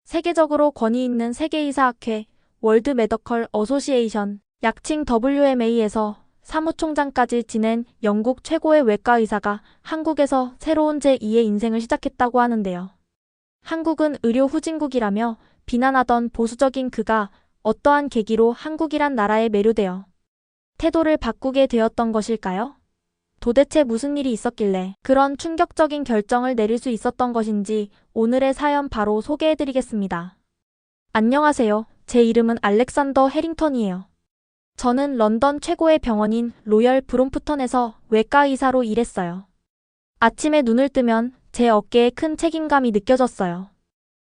세계적으로 권위 있는 세계의사학회 월드 메디컬 어소시에이션 약칭 WMA에서 사무총장까지 지낸 영국 최고의 외과 의사가 한국에서 새로운 제2의 인생을 시작했다고 하는데요. 한국은 의료 후진국이라며 비난하던 보수적인 그가 어떠한 계기로 한국이란 나라에 매료되어 태도를 바꾸게 되었던 것일까요? 도대체 무슨 일이 있었길래 그런 충격적인 결정을 내릴 수 있었던 것인지 오늘의 사연 바로 소개해드리겠습니다. 안녕하세요. 제 이름은 알렉산더 해링턴이에요. 저는 런던 최고의 병원인 로열 브롬프턴에서 외과 의사로 일했어요. 아침에 눈을 뜨면 제 어깨에 큰 책임감이 느껴졌어요.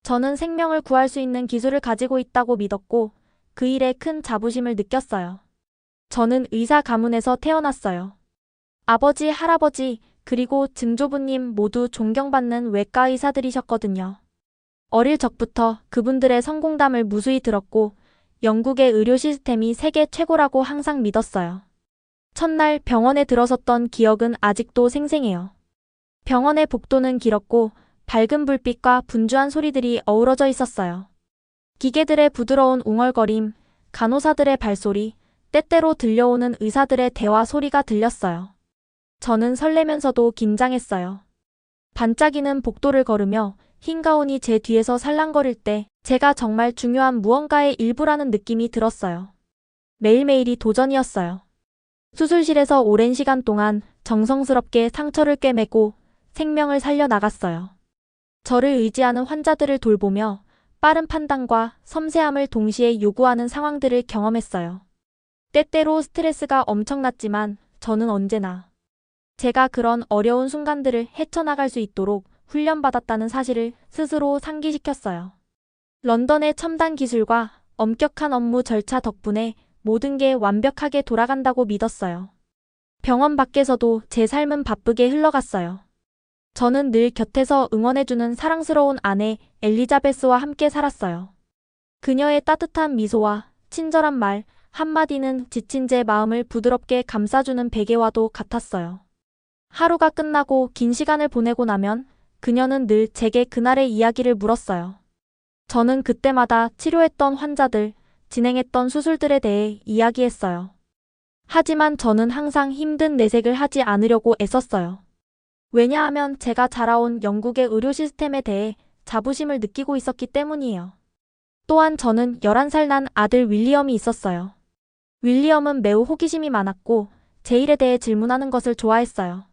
저는 생명을 구할 수 있는 기술을 가지고 있다고 믿었고 그 일에 큰 자부심을 느꼈어요. 저는 의사 가문에서 태어났어요. 아버지, 할아버지, 그리고 증조부님 모두 존경받는 외과 의사들이셨거든요. 어릴 적부터 그분들의 성공담을 무수히 들었고 영국의 의료 시스템이 세계 최고라고 항상 믿었어요. 첫날 병원에 들어섰던 기억은 아직도 생생해요. 병원의 복도는 길었고 밝은 불빛과 분주한 소리들이 어우러져 있었어요. 기계들의 부드러운 웅얼거림, 간호사들의 발소리, 때때로 들려오는 의사들의 대화 소리가 들렸어요. 저는 설레면서도 긴장했어요. 반짝이는 복도를 걸으며 흰 가운이 제 뒤에서 살랑거릴 때 제가 정말 중요한 무언가의 일부라는 느낌이 들었어요. 매일매일이 도전이었어요. 수술실에서 오랜 시간 동안 정성스럽게 상처를 꿰매고 생명을 살려나갔어요. 저를 의지하는 환자들을 돌보며 빠른 판단과 섬세함을 동시에 요구하는 상황들을 경험했어요. 때때로 스트레스가 엄청났지만 저는 언제나 제가 그런 어려운 순간들을 헤쳐나갈 수 있도록 훈련받았다는 사실을 스스로 상기시켰어요. 런던의 첨단 기술과 엄격한 업무 절차 덕분에 모든 게 완벽하게 돌아간다고 믿었어요. 병원 밖에서도 제 삶은 바쁘게 흘러갔어요. 저는 늘 곁에서 응원해주는 사랑스러운 아내 엘리자베스와 함께 살았어요. 그녀의 따뜻한 미소와 친절한 말 한마디는 지친 제 마음을 부드럽게 감싸주는 베개와도 같았어요. 하루가 끝나고 긴 시간을 보내고 나면 그녀는 늘 제게 그날의 이야기를 물었어요. 저는 그때마다 치료했던 환자들, 진행했던 수술들에 대해 이야기했어요. 하지만 저는 항상 힘든 내색을 하지 않으려고 애썼어요. 왜냐하면 제가 자라온 영국의 의료 시스템에 대해 자부심을 느끼고 있었기 때문이에요. 또한 저는 11살 난 아들 윌리엄이 있었어요. 윌리엄은 매우 호기심이 많았고 제 일에 대해 질문하는 것을 좋아했어요.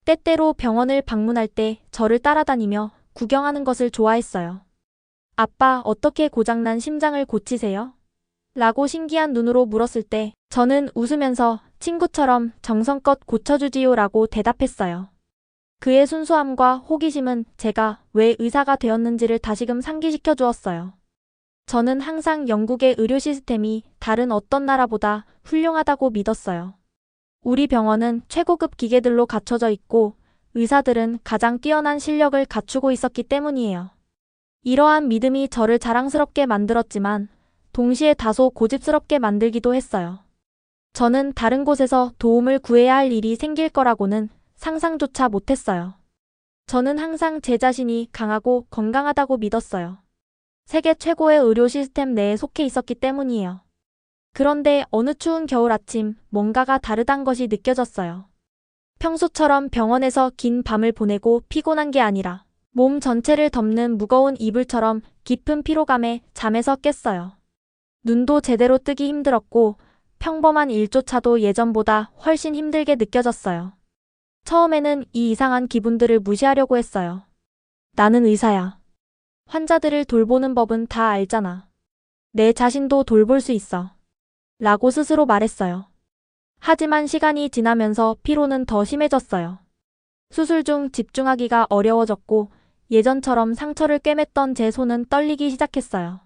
때때로 병원을 방문할 때 저를 따라다니며 구경하는 것을 좋아했어요. 아빠, 어떻게 고장난 심장을 고치세요? 라고 신기한 눈으로 물었을 때 저는 웃으면서 친구처럼 정성껏 고쳐주지요 라고 대답했어요. 그의 순수함과 호기심은 제가 왜 의사가 되었는지를 다시금 상기시켜 주었어요. 저는 항상 영국의 의료 시스템이 다른 어떤 나라보다 훌륭하다고 믿었어요. 우리 병원은 최고급 기계들로 갖춰져 있고 의사들은 가장 뛰어난 실력을 갖추고 있었기 때문이에요. 이러한 믿음이 저를 자랑스럽게 만들었지만 동시에 다소 고집스럽게 만들기도 했어요. 저는 다른 곳에서 도움을 구해야 할 일이 생길 거라고는 상상조차 못했어요. 저는 항상 제 자신이 강하고 건강하다고 믿었어요. 세계 최고의 의료 시스템 내에 속해 있었기 때문이에요. 그런데 어느 추운 겨울 아침 뭔가가 다르단 것이 느껴졌어요. 평소처럼 병원에서 긴 밤을 보내고 피곤한 게 아니라 몸 전체를 덮는 무거운 이불처럼 깊은 피로감에 잠에서 깼어요. 눈도 제대로 뜨기 힘들었고 평범한 일조차도 예전보다 훨씬 힘들게 느껴졌어요. 처음에는 이 이상한 기분들을 무시하려고 했어요. 나는 의사야. 환자들을 돌보는 법은 다 알잖아. 내 자신도 돌볼 수 있어. 라고 스스로 말했어요. 하지만 시간이 지나면서 피로는 더 심해졌어요. 수술 중 집중하기가 어려워졌고 예전처럼 상처를 꿰맸던 제 손은 떨리기 시작했어요.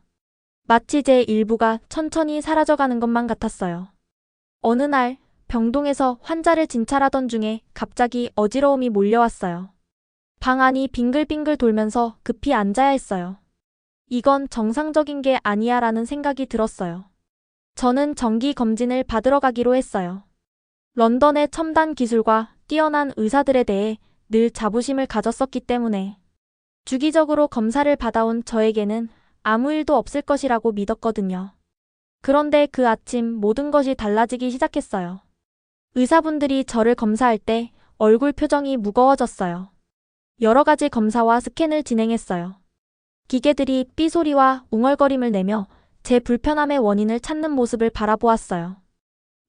마치 제 일부가 천천히 사라져가는 것만 같았어요. 어느 날 병동에서 환자를 진찰하던 중에 갑자기 어지러움이 몰려왔어요. 방 안이 빙글빙글 돌면서 급히 앉아야 했어요. 이건 정상적인 게 아니야 라는 생각이 들었어요. 저는 정기 검진을 받으러 가기로 했어요. 런던의 첨단 기술과 뛰어난 의사들에 대해 늘 자부심을 가졌었기 때문에 주기적으로 검사를 받아온 저에게는 아무 일도 없을 것이라고 믿었거든요. 그런데 그 아침 모든 것이 달라지기 시작했어요. 의사분들이 저를 검사할 때 얼굴 표정이 무거워졌어요. 여러 가지 검사와 스캔을 진행했어요. 기계들이 삐소리와 웅얼거림을 내며 제 불편함의 원인을 찾는 모습을 바라보았어요.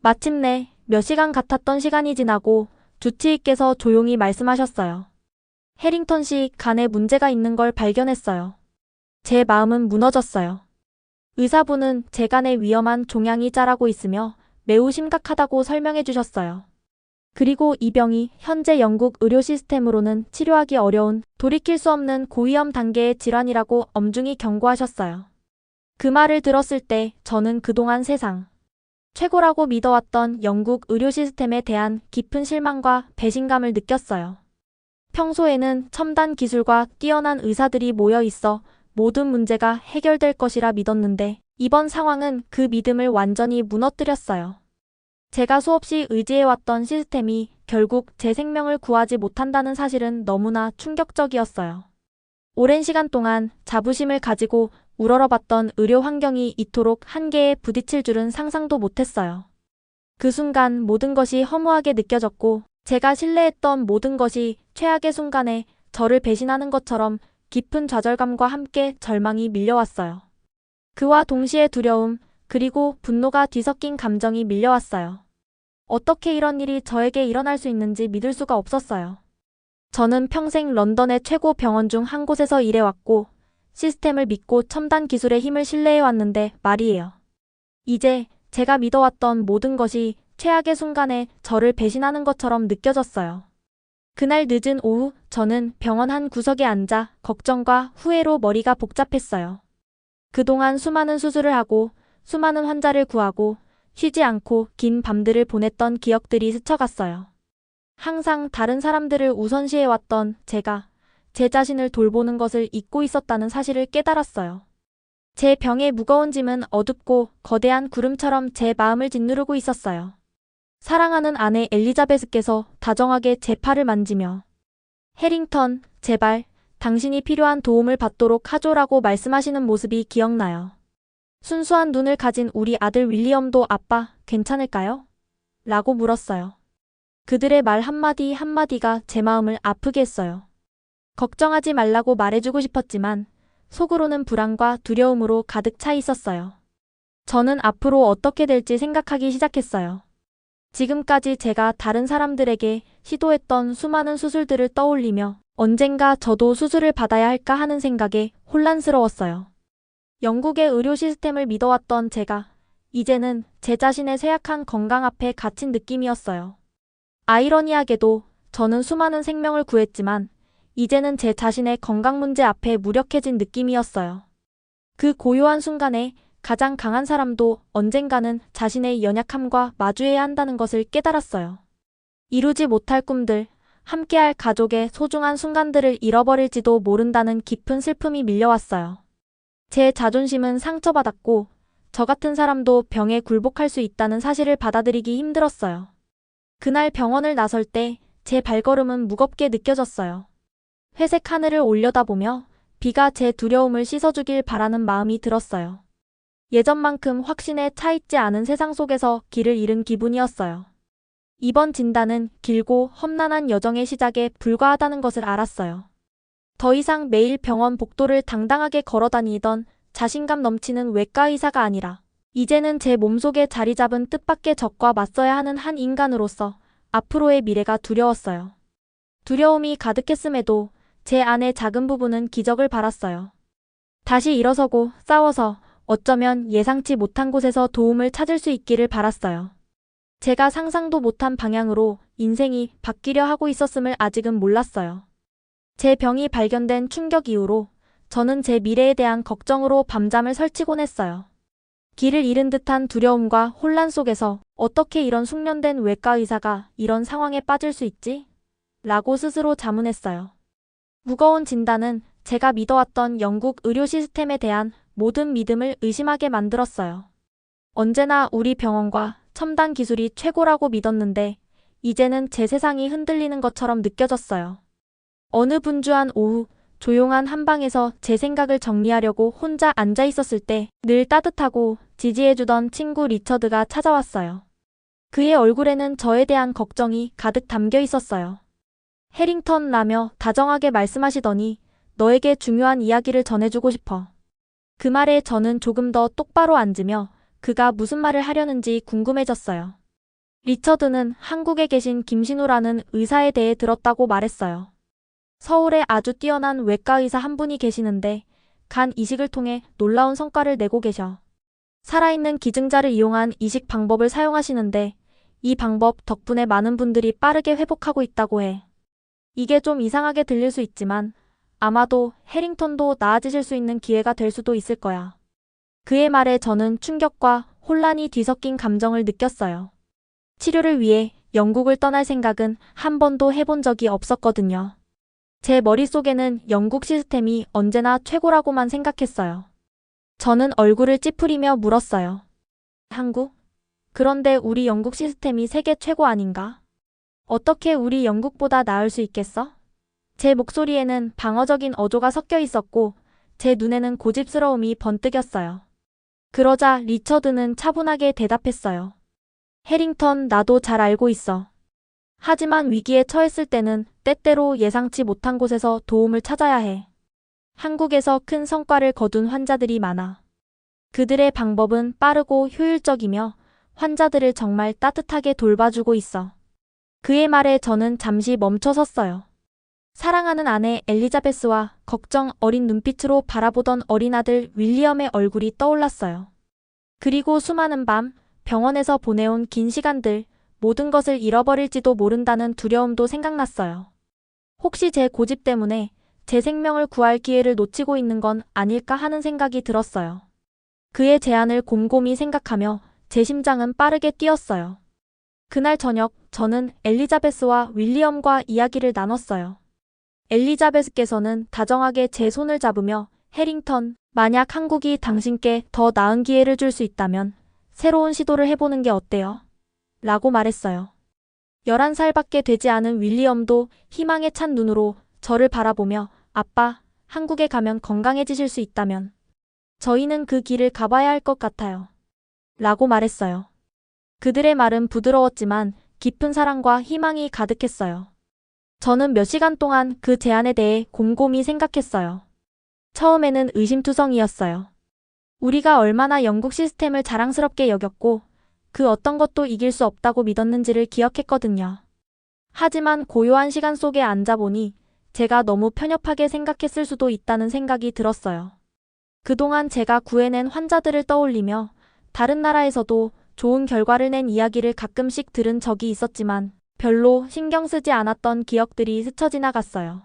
마침내 몇 시간 같았던 시간이 지나고 주치의께서 조용히 말씀하셨어요. 해링턴 씨 간에 문제가 있는 걸 발견했어요. 제 마음은 무너졌어요. 의사분은 제 간에 위험한 종양이 자라고 있으며 매우 심각하다고 설명해 주셨어요. 그리고 이 병이 현재 영국 의료 시스템으로는 치료하기 어려운 돌이킬 수 없는 고위험 단계의 질환이라고 엄중히 경고하셨어요. 그 말을 들었을 때 저는 그동안 세상 최고라고 믿어왔던 영국 의료 시스템에 대한 깊은 실망과 배신감을 느꼈어요. 평소에는 첨단 기술과 뛰어난 의사들이 모여 있어 모든 문제가 해결될 것이라 믿었는데 이번 상황은 그 믿음을 완전히 무너뜨렸어요. 제가 수없이 의지해왔던 시스템이 결국 제 생명을 구하지 못한다는 사실은 너무나 충격적이었어요. 오랜 시간 동안 자부심을 가지고 우러러봤던 의료 환경이 이토록 한계에 부딪힐 줄은 상상도 못했어요. 그 순간 모든 것이 허무하게 느껴졌고 제가 신뢰했던 모든 것이 최악의 순간에 저를 배신하는 것처럼 깊은 좌절감과 함께 절망이 밀려왔어요. 그와 동시에 두려움, 그리고 분노가 뒤섞인 감정이 밀려왔어요. 어떻게 이런 일이 저에게 일어날 수 있는지 믿을 수가 없었어요. 저는 평생 런던의 최고 병원 중 한 곳에서 일해왔고 시스템을 믿고 첨단 기술의 힘을 신뢰해왔는데 말이에요. 이제 제가 믿어왔던 모든 것이 최악의 순간에 저를 배신하는 것처럼 느껴졌어요. 그날 늦은 오후 저는 병원 한 구석에 앉아 걱정과 후회로 머리가 복잡했어요. 그동안 수많은 수술을 하고 수많은 환자를 구하고 쉬지 않고 긴 밤들을 보냈던 기억들이 스쳐갔어요. 항상 다른 사람들을 우선시해왔던 제가 제 자신을 돌보는 것을 잊고 있었다는 사실을 깨달았어요. 제 병의 무거운 짐은 어둡고 거대한 구름처럼 제 마음을 짓누르고 있었어요. 사랑하는 아내 엘리자베스께서 다정하게 제 팔을 만지며 해링턴, 제발 당신이 필요한 도움을 받도록 하죠라고 말씀하시는 모습이 기억나요. 순수한 눈을 가진 우리 아들 윌리엄도 아빠, 괜찮을까요? 라고 물었어요. 그들의 말 한마디 한마디가 제 마음을 아프게 했어요. 걱정하지 말라고 말해주고 싶었지만 속으로는 불안과 두려움으로 가득 차 있었어요. 저는 앞으로 어떻게 될지 생각하기 시작했어요. 지금까지 제가 다른 사람들에게 시도했던 수많은 수술들을 떠올리며 언젠가 저도 수술을 받아야 할까 하는 생각에 혼란스러웠어요. 영국의 의료 시스템을 믿어왔던 제가 이제는 제 자신의 쇠약한 건강 앞에 갇힌 느낌이었어요. 아이러니하게도 저는 수많은 생명을 구했지만 이제는 제 자신의 건강 문제 앞에 무력해진 느낌이었어요. 그 고요한 순간에 가장 강한 사람도 언젠가는 자신의 연약함과 마주해야 한다는 것을 깨달았어요. 이루지 못할 꿈들, 함께할 가족의 소중한 순간들을 잃어버릴지도 모른다는 깊은 슬픔이 밀려왔어요. 제 자존심은 상처받았고 저 같은 사람도 병에 굴복할 수 있다는 사실을 받아들이기 힘들었어요. 그날 병원을 나설 때 제 발걸음은 무겁게 느껴졌어요. 회색 하늘을 올려다보며 비가 제 두려움을 씻어주길 바라는 마음이 들었어요. 예전만큼 확신에 차있지 않은 세상 속에서 길을 잃은 기분이었어요. 이번 진단은 길고 험난한 여정의 시작에 불과하다는 것을 알았어요. 더 이상 매일 병원 복도를 당당하게 걸어다니던 자신감 넘치는 외과 의사가 아니라 이제는 제 몸속에 자리 잡은 뜻밖의 적과 맞서야 하는 한 인간으로서 앞으로의 미래가 두려웠어요. 두려움이 가득했음에도 제 안의 작은 부분은 기적을 바랐어요. 다시 일어서고 싸워서 어쩌면 예상치 못한 곳에서 도움을 찾을 수 있기를 바랐어요. 제가 상상도 못한 방향으로 인생이 바뀌려 하고 있었음을 아직은 몰랐어요. 제 병이 발견된 충격 이후로 저는 제 미래에 대한 걱정으로 밤잠을 설치곤 했어요. 길을 잃은 듯한 두려움과 혼란 속에서 어떻게 이런 숙련된 외과 의사가 이런 상황에 빠질 수 있지? 라고 스스로 자문했어요. 무거운 진단은 제가 믿어왔던 영국 의료 시스템에 대한 모든 믿음을 의심하게 만들었어요. 언제나 우리 병원과 첨단 기술이 최고라고 믿었는데 이제는 제 세상이 흔들리는 것처럼 느껴졌어요. 어느 분주한 오후 조용한 한방에서 제 생각을 정리하려고 혼자 앉아 있었을 때 늘 따뜻하고 지지해주던 친구 리처드가 찾아왔어요. 그의 얼굴에는 저에 대한 걱정이 가득 담겨 있었어요. 해링턴 라며 다정하게 말씀하시더니 너에게 중요한 이야기를 전해주고 싶어. 그 말에 저는 조금 더 똑바로 앉으며 그가 무슨 말을 하려는지 궁금해졌어요. 리처드는 한국에 계신 김신우라는 의사에 대해 들었다고 말했어요. 서울에 아주 뛰어난 외과 의사 한 분이 계시는데 간 이식을 통해 놀라운 성과를 내고 계셔. 살아있는 기증자를 이용한 이식 방법을 사용하시는데 이 방법 덕분에 많은 분들이 빠르게 회복하고 있다고 해. 이게 좀 이상하게 들릴 수 있지만 아마도 해링턴도 나아지실 수 있는 기회가 될 수도 있을 거야. 그의 말에 저는 충격과 혼란이 뒤섞인 감정을 느꼈어요. 치료를 위해 영국을 떠날 생각은 한 번도 해본 적이 없었거든요. 제 머릿속에는 영국 시스템이 언제나 최고라고만 생각했어요. 저는 얼굴을 찌푸리며 물었어요. 한국? 그런데 우리 영국 시스템이 세계 최고 아닌가? 어떻게 우리 영국보다 나을 수 있겠어? 제 목소리에는 방어적인 어조가 섞여 있었고 제 눈에는 고집스러움이 번뜩였어요. 그러자 리처드는 차분하게 대답했어요. 해링턴, 나도 잘 알고 있어. 하지만 위기에 처했을 때는 때때로 예상치 못한 곳에서 도움을 찾아야 해. 한국에서 큰 성과를 거둔 환자들이 많아. 그들의 방법은 빠르고 효율적이며 환자들을 정말 따뜻하게 돌봐주고 있어. 그의 말에 저는 잠시 멈춰섰어요. 사랑하는 아내 엘리자베스와 걱정 어린 눈빛으로 바라보던 어린 아들 윌리엄의 얼굴이 떠올랐어요. 그리고 수많은 밤, 병원에서 보내온 긴 시간들, 모든 것을 잃어버릴지도 모른다는 두려움도 생각났어요. 혹시 제 고집 때문에 제 생명을 구할 기회를 놓치고 있는 건 아닐까 하는 생각이 들었어요. 그의 제안을 곰곰이 생각하며 제 심장은 빠르게 뛰었어요. 그날 저녁 저는 엘리자베스와 윌리엄과 이야기를 나눴어요. 엘리자베스께서는 다정하게 제 손을 잡으며 해링턴, 만약 한국이 당신께 더 나은 기회를 줄 수 있다면 새로운 시도를 해보는 게 어때요? 라고 말했어요. 11살밖에 되지 않은 윌리엄도 희망에 찬 눈으로 저를 바라보며 아빠, 한국에 가면 건강해지실 수 있다면 저희는 그 길을 가봐야 할 것 같아요. 라고 말했어요. 그들의 말은 부드러웠지만 깊은 사랑과 희망이 가득했어요. 저는 몇 시간 동안 그 제안에 대해 곰곰이 생각했어요. 처음에는 의심투성이었어요. 우리가 얼마나 영국 시스템을 자랑스럽게 여겼고 그 어떤 것도 이길 수 없다고 믿었는지를 기억했거든요. 하지만 고요한 시간 속에 앉아보니 제가 너무 편협하게 생각했을 수도 있다는 생각이 들었어요. 그동안 제가 구해낸 환자들을 떠올리며 다른 나라에서도 좋은 결과를 낸 이야기를 가끔씩 들은 적이 있었지만 별로 신경 쓰지 않았던 기억들이 스쳐 지나갔어요.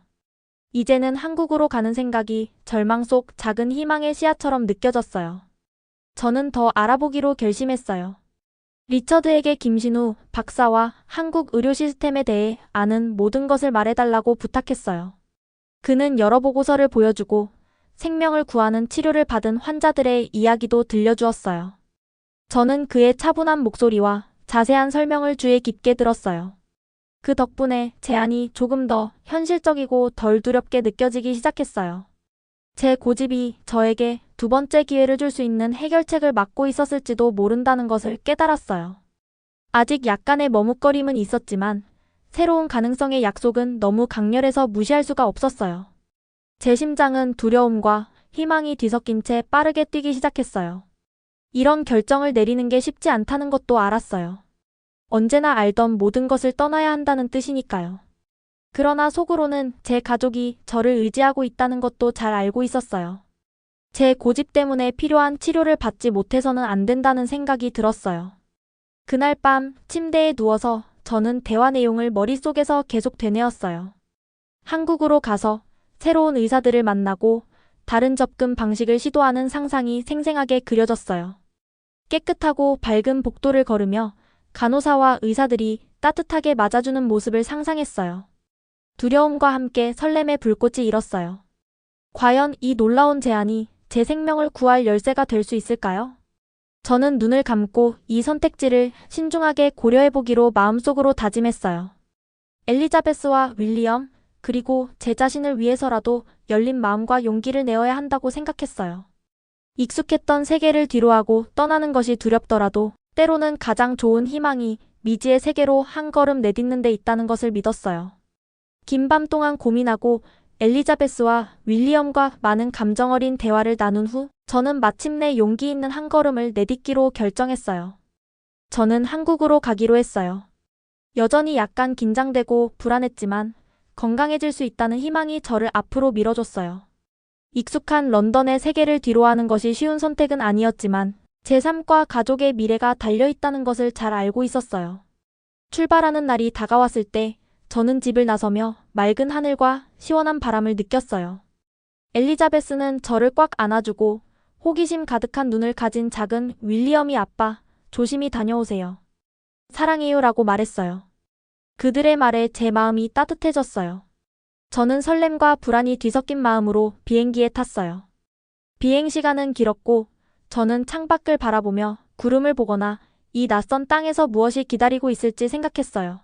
이제는 한국으로 가는 생각이 절망 속 작은 희망의 씨앗처럼 느껴졌어요. 저는 더 알아보기로 결심했어요. 리처드에게 김신우 박사와 한국 의료 시스템에 대해 아는 모든 것을 말해달라고 부탁했어요. 그는 여러 보고서를 보여주고 생명을 구하는 치료를 받은 환자들의 이야기도 들려주었어요. 저는 그의 차분한 목소리와 자세한 설명을 주의 깊게 들었어요. 그 덕분에 제안이 조금 더 현실적이고 덜 두렵게 느껴지기 시작했어요. 제 고집이 저에게 두 번째 기회를 줄 수 있는 해결책을 막고 있었을지도 모른다는 것을 깨달았어요. 아직 약간의 머뭇거림은 있었지만 새로운 가능성의 약속은 너무 강렬해서 무시할 수가 없었어요. 제 심장은 두려움과 희망이 뒤섞인 채 빠르게 뛰기 시작했어요. 이런 결정을 내리는 게 쉽지 않다는 것도 알았어요. 언제나 알던 모든 것을 떠나야 한다는 뜻이니까요. 그러나 속으로는 제 가족이 저를 의지하고 있다는 것도 잘 알고 있었어요. 제 고집 때문에 필요한 치료를 받지 못해서는 안 된다는 생각이 들었어요. 그날 밤 침대에 누워서 저는 대화 내용을 머릿속에서 계속 되뇌었어요. 한국으로 가서 새로운 의사들을 만나고 다른 접근 방식을 시도하는 상상이 생생하게 그려졌어요. 깨끗하고 밝은 복도를 걸으며 간호사와 의사들이 따뜻하게 맞아주는 모습을 상상했어요. 두려움과 함께 설렘의 불꽃이 일었어요. 과연 이 놀라운 제안이 제 생명을 구할 열쇠가 될 수 있을까요? 저는 눈을 감고 이 선택지를 신중하게 고려해보기로 마음속으로 다짐했어요. 엘리자베스와 윌리엄, 그리고 제 자신을 위해서라도 열린 마음과 용기를 내어야 한다고 생각했어요. 익숙했던 세계를 뒤로하고 떠나는 것이 두렵더라도 때로는 가장 좋은 희망이 미지의 세계로 한 걸음 내딛는 데 있다는 것을 믿었어요. 긴 밤 동안 고민하고 엘리자베스와 윌리엄과 많은 감정어린 대화를 나눈 후 저는 마침내 용기 있는 한 걸음을 내딛기로 결정했어요. 저는 한국으로 가기로 했어요. 여전히 약간 긴장되고 불안했지만 건강해질 수 있다는 희망이 저를 앞으로 밀어줬어요. 익숙한 런던의 세계를 뒤로하는 것이 쉬운 선택은 아니었지만 제 삶과 가족의 미래가 달려있다는 것을 잘 알고 있었어요. 출발하는 날이 다가왔을 때 저는 집을 나서며 맑은 하늘과 시원한 바람을 느꼈어요. 엘리자베스는 저를 꽉 안아주고 호기심 가득한 눈을 가진 작은 윌리엄이 아빠, 조심히 다녀오세요. 사랑해요라고 말했어요. 그들의 말에 제 마음이 따뜻해졌어요. 저는 설렘과 불안이 뒤섞인 마음으로 비행기에 탔어요. 비행 시간은 길었고 저는 창밖을 바라보며 구름을 보거나 이 낯선 땅에서 무엇이 기다리고 있을지 생각했어요.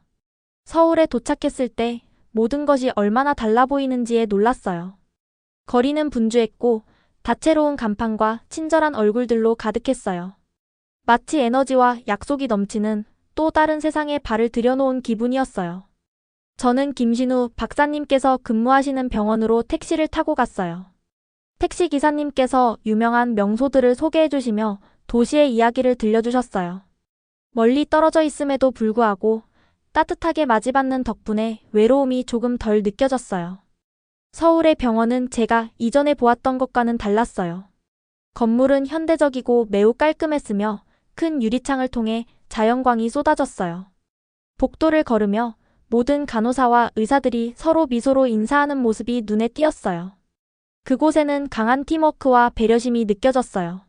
서울에 도착했을 때 모든 것이 얼마나 달라 보이는지에 놀랐어요. 거리는 분주했고 다채로운 간판과 친절한 얼굴들로 가득했어요. 마치 에너지와 약속이 넘치는 또 다른 세상에 발을 들여놓은 기분이었어요. 저는 김신우 박사님께서 근무하시는 병원으로 택시를 타고 갔어요. 택시 기사님께서 유명한 명소들을 소개해 주시며 도시의 이야기를 들려주셨어요. 멀리 떨어져 있음에도 불구하고 따뜻하게 맞이받는 덕분에 외로움이 조금 덜 느껴졌어요. 서울의 병원은 제가 이전에 보았던 것과는 달랐어요. 건물은 현대적이고 매우 깔끔했으며 큰 유리창을 통해 자연광이 쏟아졌어요. 복도를 걸으며 모든 간호사와 의사들이 서로 미소로 인사하는 모습이 눈에 띄었어요. 그곳에는 강한 팀워크와 배려심이 느껴졌어요.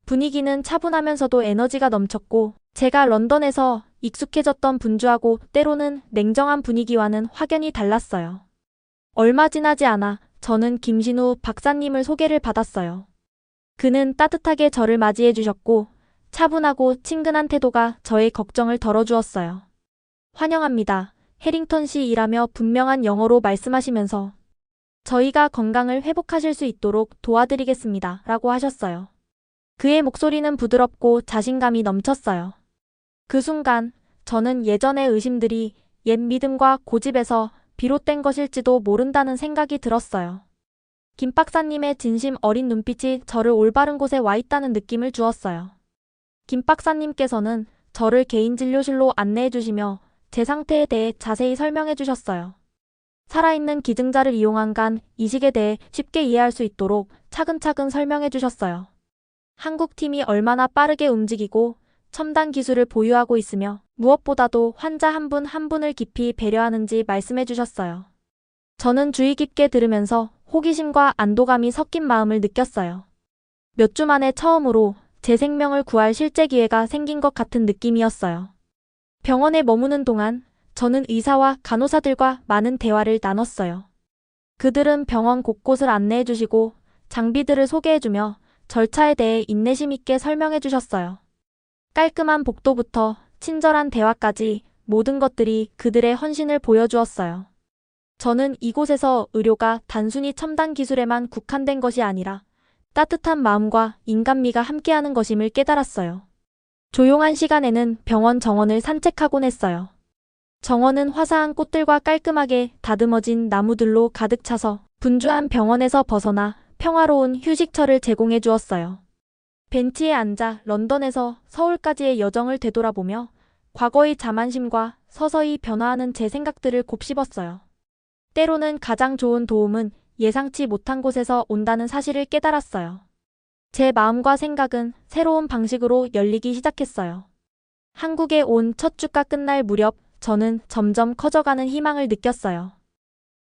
분위기는 차분하면서도 에너지가 넘쳤고 제가 런던에서 익숙해졌던 분주하고 때로는 냉정한 분위기와는 확연히 달랐어요. 얼마 지나지 않아 저는 김신우 박사님을 소개를 받았어요. 그는 따뜻하게 저를 맞이해 주셨고 차분하고 친근한 태도가 저의 걱정을 덜어주었어요. 환영합니다. 해링턴 씨이라며 분명한 영어로 말씀하시면서 저희가 건강을 회복하실 수 있도록 도와드리겠습니다. 라고 하셨어요. 그의 목소리는 부드럽고 자신감이 넘쳤어요. 그 순간 저는 예전의 의심들이 옛 믿음과 고집에서 비롯된 것일지도 모른다는 생각이 들었어요. 김 박사님의 진심 어린 눈빛이 저를 올바른 곳에 와 있다는 느낌을 주었어요. 김 박사님께서는 저를 개인 진료실로 안내해 주시며 제 상태에 대해 자세히 설명해 주셨어요. 살아있는 기증자를 이용한 간 이식에 대해 쉽게 이해할 수 있도록 차근차근 설명해 주셨어요. 한국팀이 얼마나 빠르게 움직이고 첨단 기술을 보유하고 있으며 무엇보다도 환자 한 분 한 분을 깊이 배려하는지 말씀해 주셨어요. 저는 주의 깊게 들으면서 호기심과 안도감이 섞인 마음을 느꼈어요. 몇 주 만에 처음으로 제 생명을 구할 실제 기회가 생긴 것 같은 느낌이었어요. 병원에 머무는 동안 저는 의사와 간호사들과 많은 대화를 나눴어요. 그들은 병원 곳곳을 안내해 주시고 장비들을 소개해 주며 절차에 대해 인내심 있게 설명해 주셨어요. 깔끔한 복도부터 친절한 대화까지 모든 것들이 그들의 헌신을 보여주었어요. 저는 이곳에서 의료가 단순히 첨단 기술에만 국한된 것이 아니라 따뜻한 마음과 인간미가 함께하는 것임을 깨달았어요. 조용한 시간에는 병원 정원을 산책하곤 했어요. 정원은 화사한 꽃들과 깔끔하게 다듬어진 나무들로 가득 차서 분주한 병원에서 벗어나 평화로운 휴식처를 제공해 주었어요. 벤치에 앉아 런던에서 서울까지의 여정을 되돌아보며 과거의 자만심과 서서히 변화하는 제 생각들을 곱씹었어요. 때로는 가장 좋은 도움은 예상치 못한 곳에서 온다는 사실을 깨달았어요. 제 마음과 생각은 새로운 방식으로 열리기 시작했어요. 한국에 온 첫 주가 끝날 무렵 저는 점점 커져가는 희망을 느꼈어요.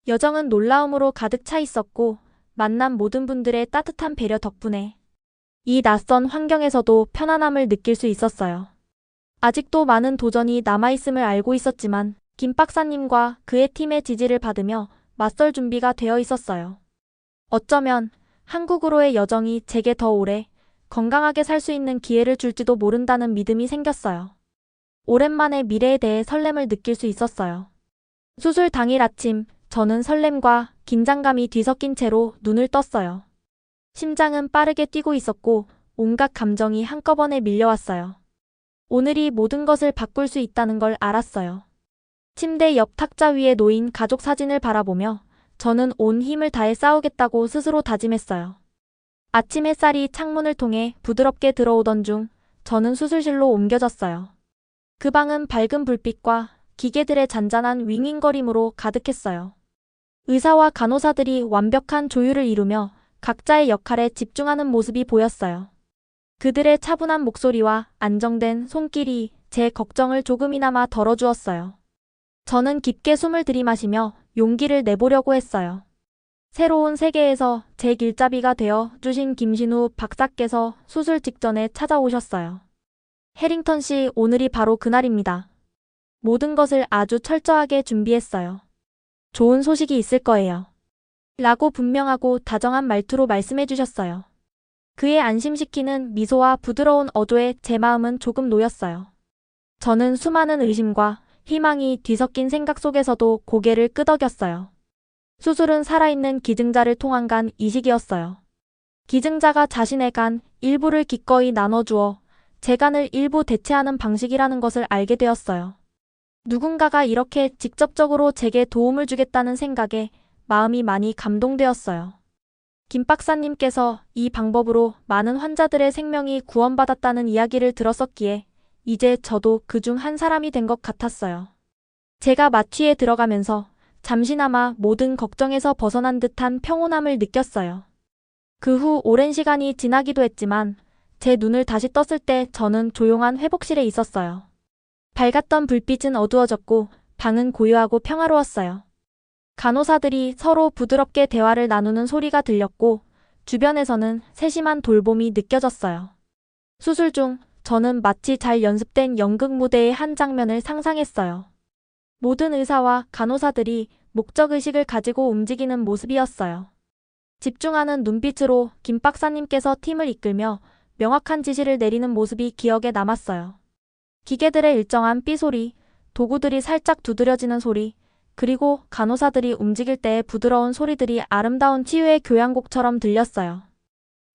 여정은 놀라움으로 가득 차 있었고 만난 모든 분들의 따뜻한 배려 덕분에 이 낯선 환경에서도 편안함을 느낄 수 있었어요. 아직도 많은 도전이 남아있음을 알고 있었지만 김 박사님과 그의 팀의 지지를 받으며 맞설 준비가 되어 있었어요. 어쩌면 한국으로의 여정이 제게 더 오래 건강하게 살 수 있는 기회를 줄지도 모른다는 믿음이 생겼어요. 오랜만에 미래에 대해 설렘을 느낄 수 있었어요. 수술 당일 아침 저는 설렘과 긴장감이 뒤섞인 채로 눈을 떴어요. 심장은 빠르게 뛰고 있었고 온갖 감정이 한꺼번에 밀려왔어요. 오늘이 모든 것을 바꿀 수 있다는 걸 알았어요. 침대 옆 탁자 위에 놓인 가족 사진을 바라보며 저는 온 힘을 다해 싸우겠다고 스스로 다짐했어요. 아침 햇살이 창문을 통해 부드럽게 들어오던 중 저는 수술실로 옮겨졌어요. 그 방은 밝은 불빛과 기계들의 잔잔한 윙윙거림으로 가득했어요. 의사와 간호사들이 완벽한 조율을 이루며 각자의 역할에 집중하는 모습이 보였어요. 그들의 차분한 목소리와 안정된 손길이 제 걱정을 조금이나마 덜어주었어요. 저는 깊게 숨을 들이마시며 용기를 내보려고 했어요. 새로운 세계에서 제 길잡이가 되어 주신 김신우 박사께서 수술 직전에 찾아오셨어요. 해링턴 씨, 오늘이 바로 그날입니다. 모든 것을 아주 철저하게 준비했어요. 좋은 소식이 있을 거예요. 라고 분명하고 다정한 말투로 말씀해 주셨어요. 그의 안심시키는 미소와 부드러운 어조에 제 마음은 조금 놓였어요. 저는 수많은 의심과 희망이 뒤섞인 생각 속에서도 고개를 끄덕였어요. 수술은 살아있는 기증자를 통한 간 이식이었어요. 기증자가 자신의 간 일부를 기꺼이 나눠주어 제 간을 일부 대체하는 방식이라는 것을 알게 되었어요. 누군가가 이렇게 직접적으로 제게 도움을 주겠다는 생각에 마음이 많이 감동되었어요. 김 박사님께서 이 방법으로 많은 환자들의 생명이 구원받았다는 이야기를 들었었기에 이제 저도 그중 한 사람이 된 것 같았어요. 제가 마취에 들어가면서 잠시나마 모든 걱정에서 벗어난 듯한 평온함을 느꼈어요. 그 후 오랜 시간이 지나기도 했지만 제 눈을 다시 떴을 때 저는 조용한 회복실에 있었어요. 밝았던 불빛은 어두워졌고 방은 고요하고 평화로웠어요. 간호사들이 서로 부드럽게 대화를 나누는 소리가 들렸고 주변에서는 세심한 돌봄이 느껴졌어요. 수술 중 저는 마치 잘 연습된 연극 무대의 한 장면을 상상했어요. 모든 의사와 간호사들이 목적의식을 가지고 움직이는 모습이었어요. 집중하는 눈빛으로 김 박사님께서 팀을 이끌며 명확한 지시를 내리는 모습이 기억에 남았어요. 기계들의 일정한 삐소리, 도구들이 살짝 두드려지는 소리, 그리고 간호사들이 움직일 때의 부드러운 소리들이 아름다운 치유의 교향곡처럼 들렸어요.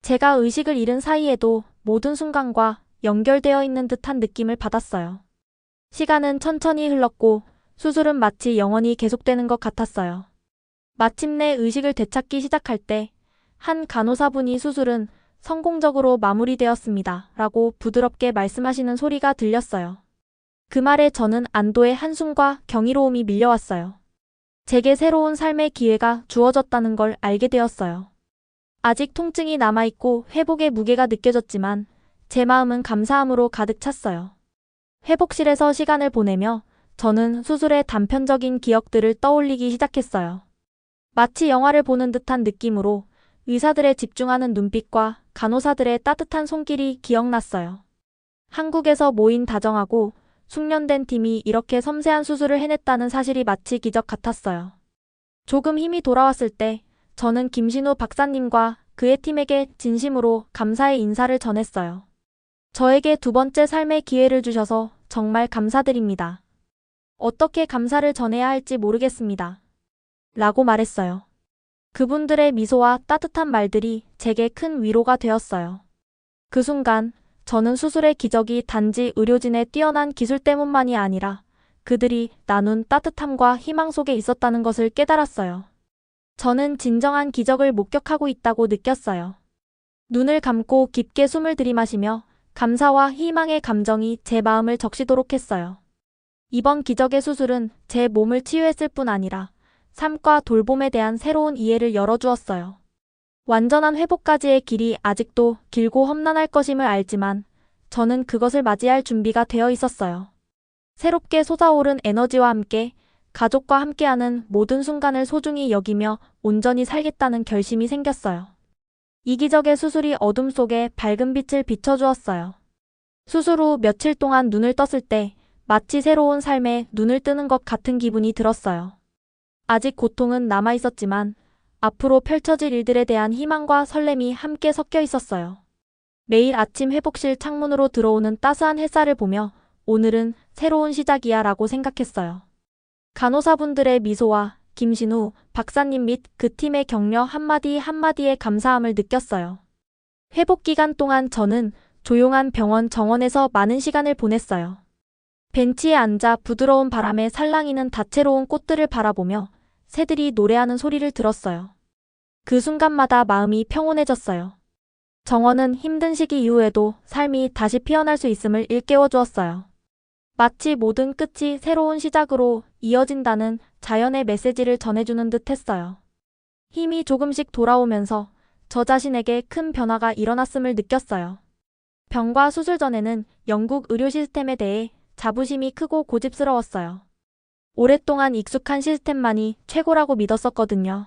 제가 의식을 잃은 사이에도 모든 순간과 연결되어 있는 듯한 느낌을 받았어요. 시간은 천천히 흘렀고 수술은 마치 영원히 계속되는 것 같았어요. 마침내 의식을 되찾기 시작할 때 한 간호사분이 수술은 성공적으로 마무리되었습니다. 라고 부드럽게 말씀하시는 소리가 들렸어요. 그 말에 저는 안도의 한숨과 경이로움이 밀려왔어요. 제게 새로운 삶의 기회가 주어졌다는 걸 알게 되었어요. 아직 통증이 남아있고 회복의 무게가 느껴졌지만 제 마음은 감사함으로 가득 찼어요. 회복실에서 시간을 보내며 저는 수술의 단편적인 기억들을 떠올리기 시작했어요. 마치 영화를 보는 듯한 느낌으로 의사들의 집중하는 눈빛과 간호사들의 따뜻한 손길이 기억났어요. 한국에서 모인 다정하고 숙련된 팀이 이렇게 섬세한 수술을 해냈다는 사실이 마치 기적 같았어요. 조금 힘이 돌아왔을 때 저는 김신우 박사님과 그의 팀에게 진심으로 감사의 인사를 전했어요. 저에게 두 번째 삶의 기회를 주셔서 정말 감사드립니다. 어떻게 감사를 전해야 할지 모르겠습니다. 라고 말했어요. 그분들의 미소와 따뜻한 말들이 제게 큰 위로가 되었어요. 그 순간 저는 수술의 기적이 단지 의료진의 뛰어난 기술 때문만이 아니라 그들이 나눈 따뜻함과 희망 속에 있었다는 것을 깨달았어요. 저는 진정한 기적을 목격하고 있다고 느꼈어요. 눈을 감고 깊게 숨을 들이마시며 감사와 희망의 감정이 제 마음을 적시도록 했어요. 이번 기적의 수술은 제 몸을 치유했을 뿐 아니라 삶과 돌봄에 대한 새로운 이해를 열어주었어요. 완전한 회복까지의 길이 아직도 길고 험난할 것임을 알지만 저는 그것을 맞이할 준비가 되어 있었어요. 새롭게 솟아오른 에너지와 함께 가족과 함께하는 모든 순간을 소중히 여기며 온전히 살겠다는 결심이 생겼어요. 이 기적의 수술이 어둠 속에 밝은 빛을 비춰주었어요. 수술 후 며칠 동안 눈을 떴을 때 마치 새로운 삶에 눈을 뜨는 것 같은 기분이 들었어요. 아직 고통은 남아 있었지만 앞으로 펼쳐질 일들에 대한 희망과 설렘이 함께 섞여 있었어요. 매일 아침 회복실 창문으로 들어오는 따스한 햇살을 보며 오늘은 새로운 시작이야 라고 생각했어요. 간호사분들의 미소와 김신우 박사님 및 그 팀의 격려 한마디 한마디에 감사함을 느꼈어요. 회복 기간 동안 저는 조용한 병원 정원에서 많은 시간을 보냈어요. 벤치에 앉아 부드러운 바람에 살랑이는 다채로운 꽃들을 바라보며 새들이 노래하는 소리를 들었어요. 그 순간마다 마음이 평온해졌어요. 정원은 힘든 시기 이후에도 삶이 다시 피어날 수 있음을 일깨워 주었어요. 마치 모든 끝이 새로운 시작으로 이어진다는 자연의 메시지를 전해주는 듯 했어요. 힘이 조금씩 돌아오면서 저 자신에게 큰 변화가 일어났음을 느꼈어요. 병과 수술 전에는 영국 의료 시스템에 대해 자부심이 크고 고집스러웠어요. 오랫동안 익숙한 시스템만이 최고라고 믿었었거든요.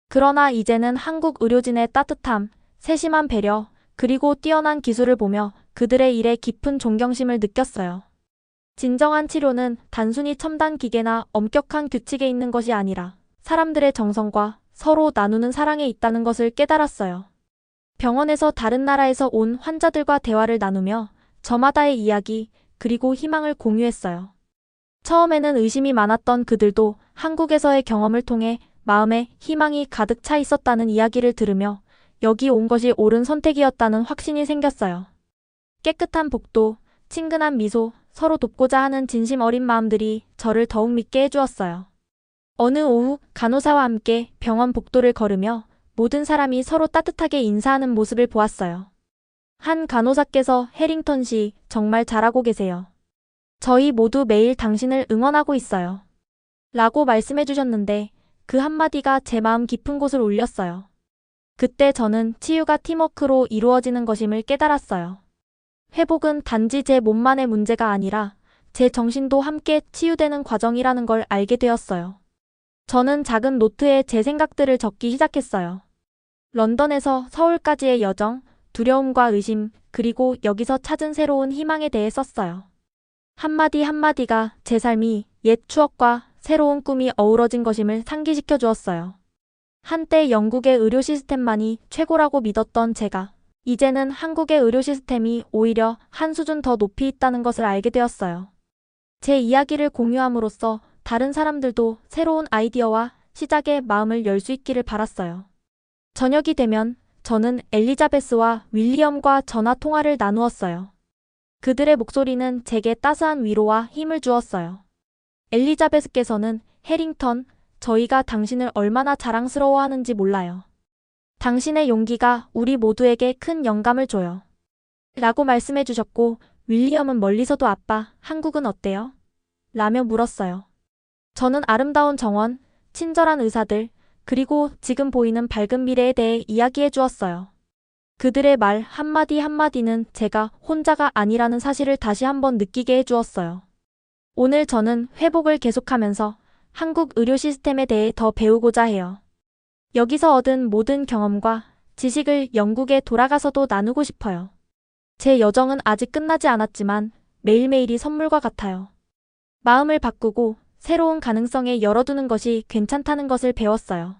그러나 이제는 한국 의료진의 따뜻함, 세심한 배려, 그리고 뛰어난 기술을 보며 그들의 일에 깊은 존경심을 느꼈어요. 진정한 치료는 단순히 첨단 기계나 엄격한 규칙에 있는 것이 아니라 사람들의 정성과 서로 나누는 사랑에 있다는 것을 깨달았어요. 병원에서 다른 나라에서 온 환자들과 대화를 나누며 저마다의 이야기, 그리고 희망을 공유했어요. 처음에는 의심이 많았던 그들도 한국에서의 경험을 통해 마음에 희망이 가득 차 있었다는 이야기를 들으며 여기 온 것이 옳은 선택이었다는 확신이 생겼어요. 깨끗한 복도, 친근한 미소, 서로 돕고자 하는 진심 어린 마음들이 저를 더욱 믿게 해주었어요. 어느 오후 간호사와 함께 병원 복도를 걸으며 모든 사람이 서로 따뜻하게 인사하는 모습을 보았어요. 한 간호사께서 해링턴 씨, 정말 잘하고 계세요. 저희 모두 매일 당신을 응원하고 있어요. 라고 말씀해 주셨는데 그 한마디가 제 마음 깊은 곳을 울렸어요. 그때 저는 치유가 팀워크로 이루어지는 것임을 깨달았어요. 회복은 단지 제 몸만의 문제가 아니라 제 정신도 함께 치유되는 과정이라는 걸 알게 되었어요. 저는 작은 노트에 제 생각들을 적기 시작했어요. 런던에서 서울까지의 여정, 두려움과 의심, 그리고 여기서 찾은 새로운 희망에 대해 썼어요. 한마디 한마디가 제 삶이 옛 추억과 새로운 꿈이 어우러진 것임을 상기시켜 주었어요. 한때 영국의 의료 시스템만이 최고라고 믿었던 제가 이제는 한국의 의료 시스템이 오히려 한 수준 더 높이 있다는 것을 알게 되었어요. 제 이야기를 공유함으로써 다른 사람들도 새로운 아이디어와 시작에 마음을 열 수 있기를 바랐어요. 저녁이 되면 저는 엘리자베스와 윌리엄과 전화 통화를 나누었어요. 그들의 목소리는 제게 따스한 위로와 힘을 주었어요. 엘리자베스께서는 해링턴, 저희가 당신을 얼마나 자랑스러워하는지 몰라요. 당신의 용기가 우리 모두에게 큰 영감을 줘요. 라고 말씀해 주셨고 윌리엄은 멀리서도 아빠, 한국은 어때요? 라며 물었어요. 저는 아름다운 정원, 친절한 의사들, 그리고 지금 보이는 밝은 미래에 대해 이야기해 주었어요. 그들의 말 한마디 한마디는 제가 혼자가 아니라는 사실을 다시 한번 느끼게 해 주었어요. 오늘 저는 회복을 계속하면서 한국 의료 시스템에 대해 더 배우고자 해요. 여기서 얻은 모든 경험과 지식을 영국에 돌아가서도 나누고 싶어요. 제 여정은 아직 끝나지 않았지만 매일매일이 선물과 같아요. 마음을 바꾸고 새로운 가능성에 열어두는 것이 괜찮다는 것을 배웠어요.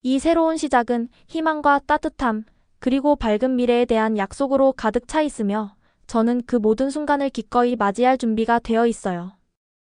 이 새로운 시작은 희망과 따뜻함, 그리고 밝은 미래에 대한 약속으로 가득 차 있으며 저는 그 모든 순간을 기꺼이 맞이할 준비가 되어 있어요.